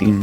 3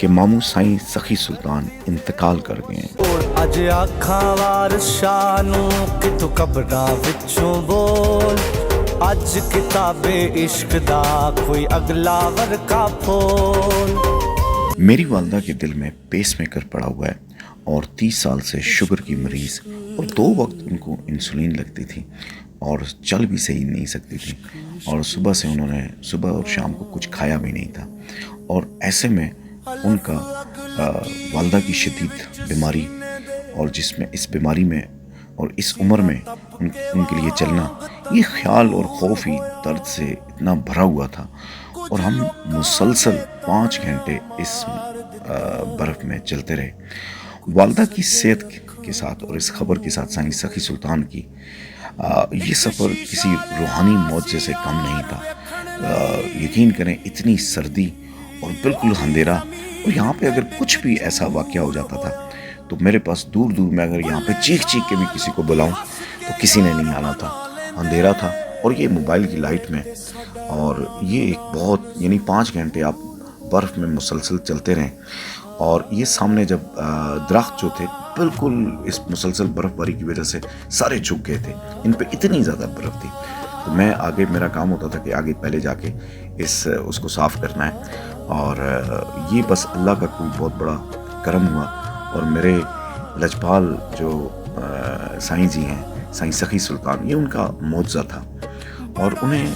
کہ ماموں سائیں سخی سلطان انتقال کر گئے ہیں۔ اج آکھاں وارشاں نوں کہ تو قبراں وچوں بول، اج کتاب عشق دا کوئی اگلا ورقہ پھول۔ میری والدہ کے دل میں پیس میکر پڑا ہوا ہے اور 30 سال سے شوگر کی مریض، اور 2 وقت ان کو انسولین لگتی تھی اور چل بھی صحیح نہیں سکتی تھی، اور صبح سے انہوں نے صبح اور شام کو کچھ کھایا بھی نہیں تھا، اور ایسے میں ان کا والدہ کی شدید بیماری، اور جس میں اس بیماری میں اور اس عمر میں ان کے لیے چلنا، یہ خیال اور خوف ہی درد سے اتنا بھرا ہوا تھا، اور ہم مسلسل 5 گھنٹے اس برف میں چلتے رہے۔ والدہ کی صحت کے ساتھ اور اس خبر کے ساتھ سائیں سخی سلطان کی یہ سفر کسی روحانی معجزے سے کم نہیں تھا۔ یقین کریں، اتنی سردی اور بالکل اندھیرا، اور یہاں پہ اگر کچھ بھی ایسا واقعہ ہو جاتا تھا تو میرے پاس دور دور میں اگر یہاں پہ چیخ چیخ کے بھی کسی کو بلاؤں تو کسی نے نہیں آنا تھا۔ اندھیرا تھا اور یہ موبائل کی لائٹ میں، اور یہ ایک بہت 5 گھنٹے آپ برف میں مسلسل چلتے رہیں، اور یہ سامنے جب درخت جو تھے بالکل اس مسلسل برف باری کی وجہ سے سارے جھک گئے تھے، ان پہ اتنی زیادہ برف تھی، تو میں آگے، میرا کام ہوتا تھا کہ آگے پہلے جا کے اس کو صاف کرنا ہے، اور یہ بس اللہ کا کوئی بہت بڑا کرم ہوا، اور میرے لجپال جو سائیں جی ہیں، سائیں سخی سلطان، یہ ان کا معجزہ تھا، اور انہیں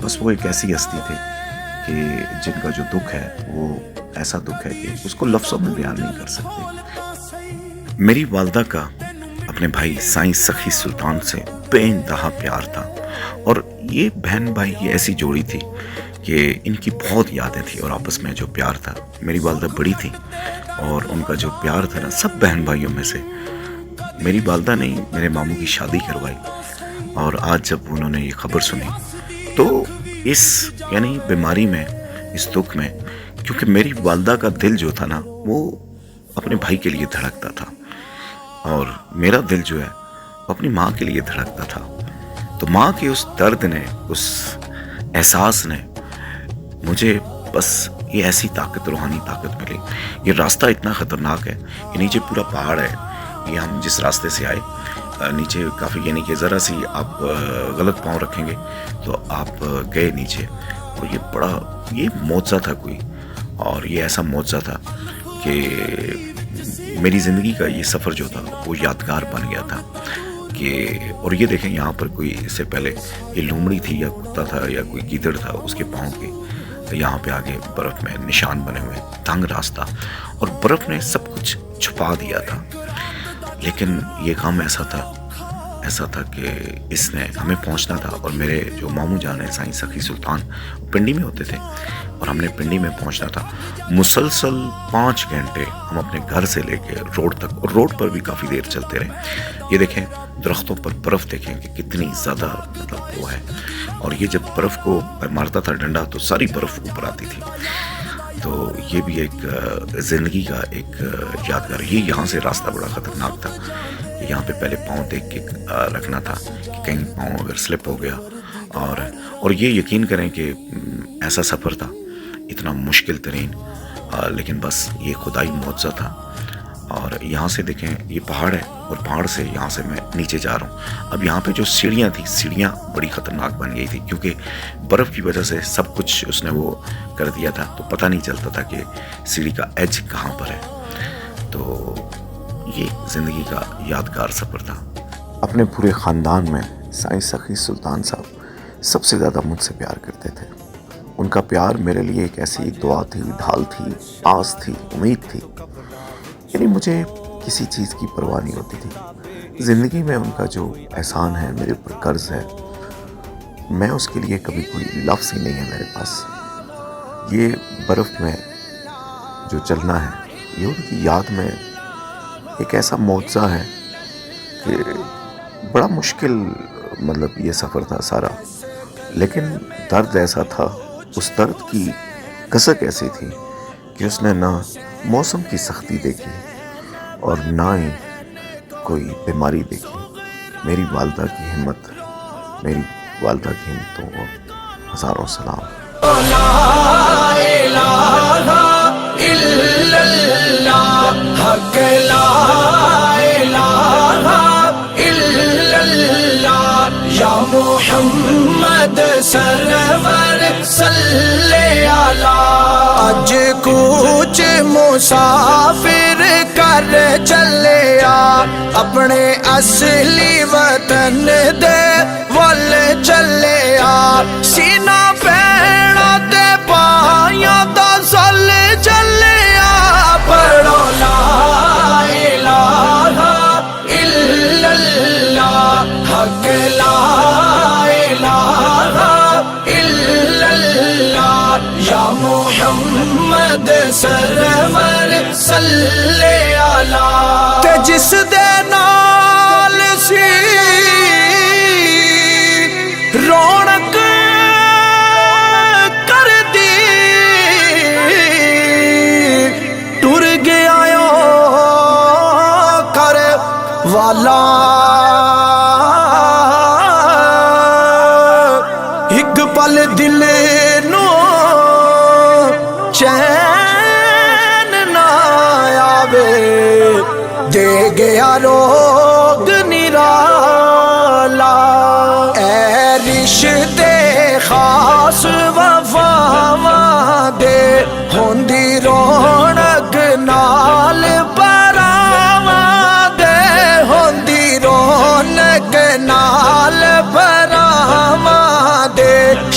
بس وہ ایک ایسی ہستی تھے کہ جن کا جو دکھ ہے وہ ایسا دکھ ہے کہ اس کو لفظوں میں بیان نہیں کر سکتے۔ میری والدہ کا اپنے بھائی سائیں سخی سلطان سے بے انتہا پیار تھا، اور یہ بہن بھائی کی ایسی جوڑی تھی کہ ان کی بہت یادیں تھیں، اور آپس میں جو پیار تھا، میری والدہ بڑی تھی اور ان کا جو پیار تھا نا، سب بہن بھائیوں میں سے میری والدہ نے میرے ماموں کی شادی کروائی، اور آج جب انہوں نے یہ خبر سنی تو اس بیماری میں، اس دکھ میں، کیونکہ میری والدہ کا دل جو تھا نا وہ اپنے بھائی کے لیے دھڑکتا تھا، اور میرا دل جو ہے وہ اپنی ماں کے لیے دھڑکتا تھا، تو ماں کے اس درد نے، اس احساس نے مجھے بس یہ ایسی طاقت، روحانی طاقت ملی۔ یہ راستہ اتنا خطرناک ہے، یہ نیچے پورا پہاڑ ہے، یہ ہم جس راستے سے آئے نیچے کافی، کہ ذرا سی آپ غلط پاؤں رکھیں گے تو آپ گئے نیچے، اور یہ بڑا، یہ معجزہ تھا کوئی، اور یہ ایسا معجزہ تھا کہ میری زندگی کا یہ سفر جو تھا وہ یادگار بن گیا تھا کہ، اور یہ دیکھیں یہاں پر کوئی اس سے پہلے یہ لومڑی تھی یا کتا تھا یا کوئی گیدڑ تھا، اس کے پاؤں کے یہاں پہ آگے برف میں نشان بنے ہوئے، تنگ راستہ، اور برف نے سب کچھ چھپا دیا تھا، لیکن یہ کام ایسا تھا کہ اس نے ہمیں پہنچنا تھا، اور میرے جو ماموں جان ہیں سائیں سخی سلطان پنڈی میں ہوتے تھے، اور ہم نے پنڈی میں پہنچنا تھا۔ مسلسل 5 گھنٹے ہم اپنے گھر سے لے کے روڈ تک، اور روڈ پر بھی کافی دیر چلتے رہے۔ یہ دیکھیں درختوں پر برف، دیکھیں کہ کتنی زیادہ وہ ہے، اور یہ جب برف کو مارتا تھا ڈنڈا تو ساری برف اوپر آتی تھی، تو یہ بھی ایک زندگی کا ایک یادگار۔ یہ یہاں سے راستہ بڑا خطرناک تھا، یہاں پہ پہلے پاؤں دیکھ کے رکھنا تھا کہ کہیں پاؤں اگر سلپ ہو گیا، اور یہ یقین کریں کہ ایسا سفر تھا اتنا مشکل ترین، لیکن بس یہ خدائی معجزہ تھا۔ اور یہاں سے دیکھیں یہ پہاڑ ہے، اور پہاڑ سے یہاں سے میں نیچے جا رہا ہوں۔ اب یہاں پہ جو سیڑھیاں تھیں، سیڑھیاں بڑی خطرناک بن گئی تھی، کیونکہ برف کی وجہ سے سب کچھ اس نے وہ کر دیا تھا، تو پتہ نہیں چلتا تھا کہ سیڑھی کا ایج کہاں پر ہے۔ تو یہ زندگی کا یادگار سفر تھا۔ اپنے پورے خاندان میں سائیں سخی سلطان صاحب سب سے زیادہ مجھ سے پیار کرتے تھے۔ ان کا پیار میرے لیے ایک ایسی دعا تھی، ڈھال تھی، آس تھی، امید تھی، مجھے کسی چیز کی پرواہ نہیں ہوتی تھی۔ زندگی میں ان کا جو احسان ہے، میرے اوپر قرض ہے، میں اس کے لیے کبھی کوئی لفظ ہی نہیں ہے میرے پاس۔ یہ برف میں جو چلنا ہے، یہ ان کی یاد میں ایک ایسا معجزہ ہے کہ بڑا مشکل مطلب یہ سفر تھا سارا، لیکن درد ایسا تھا، اس درد کی کسک ایسی تھی کہ اس نے نہ موسم کی سختی دیکھی اور نہ ہی کوئی بیماری دیکھی۔ میری والدہ کی ہمت، میری والدہ کی ہمتوں کو ہزاروں سلام۔ لا الہ الا اللہ، حق لا الہ الا اللہ، یا محمد سرور صلی علی۔ اج کوچ مسافر کر چلیا، اپنے اصلی وطن دے ول چلیا، سینہ پیڑا تے پایاں دا سل چلیا، پڑھو لا الہ الا اللہ، حق لا الہ الا اللہ، یا محمد سرور صلی علی۔ تے جس دے نال سی رونق کر دی، ٹر گیا کر والا، ایک پل دل نو چین نہ آوے، دے گیا روگ نرالا۔ اے رشتے خاص وفاواں دے، ہوندی رونق نال براواں دے، ہوندی رونق نال براواں دے،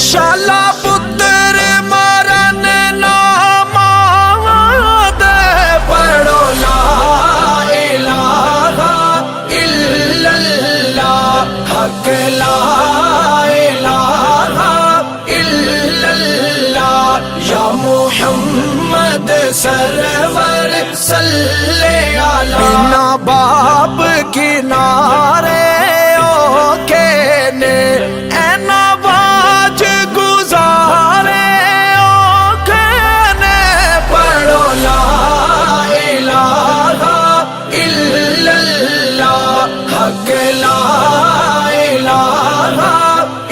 شالا پتر مرن ناماں دے، پڑھو لا الہ الا اللہ، حق لا الہ الا اللہ، یا محمد سرور صلی علی۔ بنا باپ کنارے اوکھے نے، اینا باج گزارے اوکھے نے، پڑھو لا الہ الا اللہ، حق لا الہ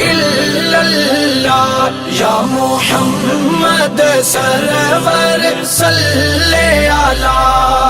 الا اللہ، یا محمد سرور صلی علی۔